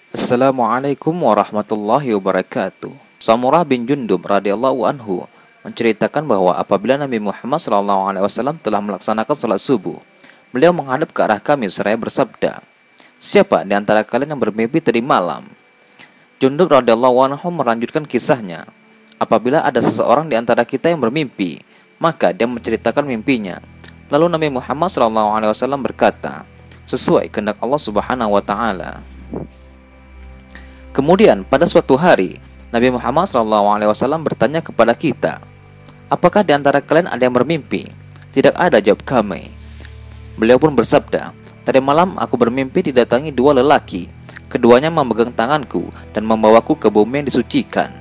Assalamualaikum warahmatullahi wabarakatuh. Samurah bin Jundub radhiyallahu anhu menceritakan bahwa apabila Nabi Muhammad SAW telah melaksanakan salat subuh, beliau menghadap ke arah kami seraya bersabda, "Siapa di antara kalian yang bermimpi tadi malam?" Jundub radhiyallahu anhu melanjutkan kisahnya, apabila ada seseorang di antara kita yang bermimpi, maka dia menceritakan mimpinya. Lalu Nabi Muhammad SAW berkata, "Sesuai kehendak Allah Subhanahu wa Ta'ala." Kemudian pada suatu hari Nabi Muhammad SAW bertanya kepada kita, "Apakah di antara kalian ada yang bermimpi?" Tidak ada, jawab kami. Beliau pun bersabda, "Tadi malam aku bermimpi didatangi dua lelaki. Keduanya memegang tanganku dan membawaku ke bumi yang disucikan.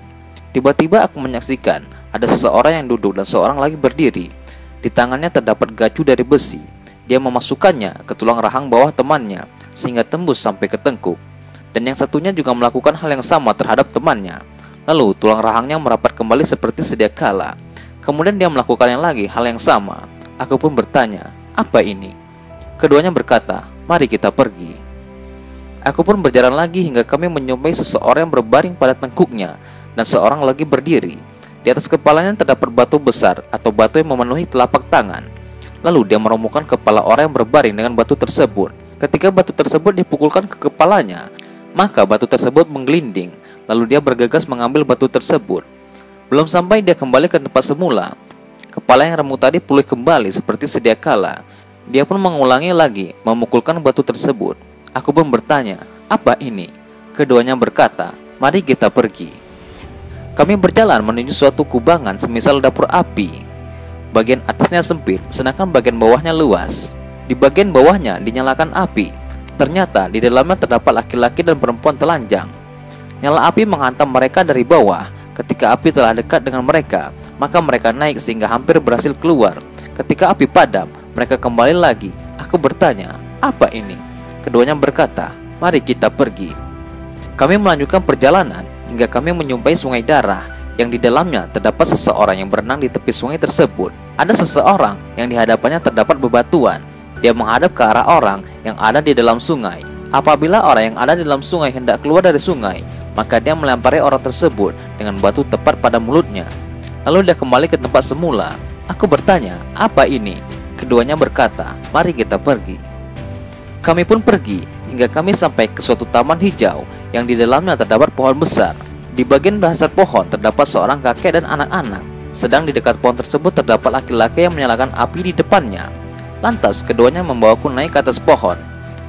Tiba-tiba aku menyaksikan ada seseorang yang duduk dan seorang lagi berdiri. Di tangannya terdapat gacu dari besi. Dia memasukkannya ke tulang rahang bawah temannya sehingga tembus sampai ke tengkuk. Dan yang satunya juga melakukan hal yang sama terhadap temannya. Lalu tulang rahangnya merapat kembali seperti sedia kala. Kemudian dia melakukannya lagi hal yang sama. Aku pun bertanya, apa ini? Keduanya berkata, mari kita pergi. Aku pun berjalan lagi hingga kami menjumpai seseorang yang berbaring pada tengkuknya dan seorang lagi berdiri. Di atas kepalanya terdapat batu besar atau batu yang memenuhi telapak tangan. Lalu dia meromukan kepala orang yang berbaring dengan batu tersebut. Ketika batu tersebut dipukulkan ke kepalanya, maka batu tersebut menggelinding. Lalu dia bergegas mengambil batu tersebut. Belum sampai dia kembali ke tempat semula, kepala yang remuk tadi pulih kembali seperti sedia kala. Dia pun mengulangi lagi memukulkan batu tersebut. Aku pun bertanya, apa ini? Keduanya berkata, mari kita pergi. Kami berjalan menuju suatu kubangan semisal dapur api. Bagian atasnya sempit, sedangkan bagian bawahnya luas. Di bagian bawahnya dinyalakan api. Ternyata di dalamnya terdapat laki-laki dan perempuan telanjang. Nyala api menghantam mereka dari bawah. Ketika api telah dekat dengan mereka, maka mereka naik sehingga hampir berhasil keluar. Ketika api padam, mereka kembali lagi. Aku bertanya, apa ini? Keduanya berkata, mari kita pergi. Kami melanjutkan perjalanan hingga kami menjumpai sungai darah yang di dalamnya terdapat seseorang yang berenang di tepi sungai tersebut. Ada seseorang yang di hadapannya terdapat bebatuan. Dia menghadap ke arah orang yang ada di dalam sungai. Apabila orang yang ada di dalam sungai hendak keluar dari sungai, maka dia melempari orang tersebut dengan batu tepat pada mulutnya. Lalu dia kembali ke tempat semula. Aku bertanya, apa ini? Keduanya berkata, mari kita pergi. Kami pun pergi hingga kami sampai ke suatu taman hijau yang di dalamnya terdapat pohon besar. Di bagian dasar pohon terdapat seorang kakek dan anak-anak. Sedang di dekat pohon tersebut terdapat laki-laki yang menyalakan api di depannya. Lantas keduanya membawaku naik ke atas pohon.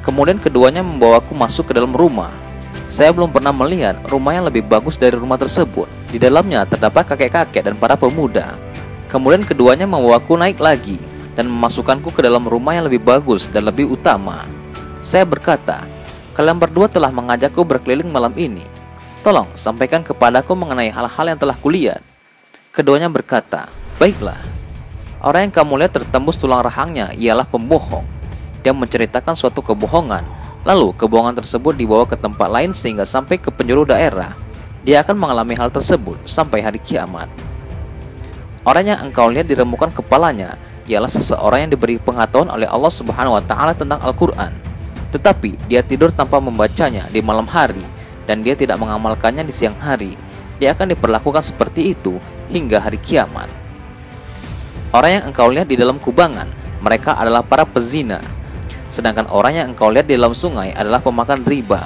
Kemudian keduanya membawaku masuk ke dalam rumah. Saya belum pernah melihat rumah yang lebih bagus dari rumah tersebut. Di dalamnya terdapat kakek-kakek dan para pemuda. Kemudian keduanya membawaku naik lagi dan memasukkanku ke dalam rumah yang lebih bagus dan lebih utama. Saya berkata, kalian berdua telah mengajakku berkeliling malam ini. Tolong sampaikan kepadaku mengenai hal-hal yang telah kulihat. Keduanya berkata, baiklah. Orang yang kamu lihat tertembus tulang rahangnya ialah pembohong. Dia menceritakan suatu kebohongan. Lalu kebohongan tersebut dibawa ke tempat lain sehingga sampai ke penjuru daerah. Dia akan mengalami hal tersebut sampai hari kiamat. Orang yang engkau lihat diremukkan kepalanya ialah seseorang yang diberi pengetahuan oleh Allah Subhanahu wa Ta'ala tentang Al-Quran. Tetapi dia tidur tanpa membacanya di malam hari dan dia tidak mengamalkannya di siang hari. Dia akan diperlakukan seperti itu hingga hari kiamat. Orang yang engkau lihat di dalam kubangan, mereka adalah para pezina. Sedangkan orang yang engkau lihat di dalam sungai adalah pemakan riba.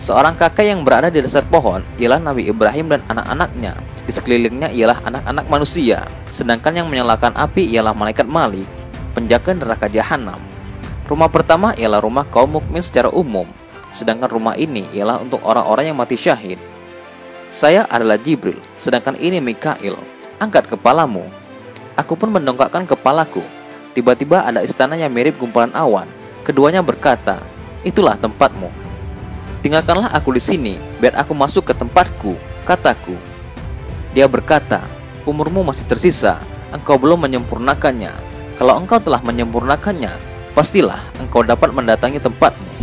Seorang kakek yang berada di dasar pohon ialah Nabi Ibrahim dan anak-anaknya. Di sekelilingnya ialah anak-anak manusia. Sedangkan yang menyalakan api ialah malaikat Malik, penjaga neraka jahanam. Rumah pertama ialah rumah kaum mukmin secara umum. Sedangkan rumah ini ialah untuk orang-orang yang mati syahid. Saya adalah Jibril, sedangkan ini Mikail. Angkat kepalamu. Aku pun mendongakkan kepalaku. Tiba-tiba ada istana yang mirip gumpalan awan. Keduanya berkata, itulah tempatmu. Tinggalkanlah aku di sini, biar aku masuk ke tempatku, kataku. Dia berkata, umurmu masih tersisa, engkau belum menyempurnakannya. Kalau engkau telah menyempurnakannya, pastilah engkau dapat mendatangi tempatmu.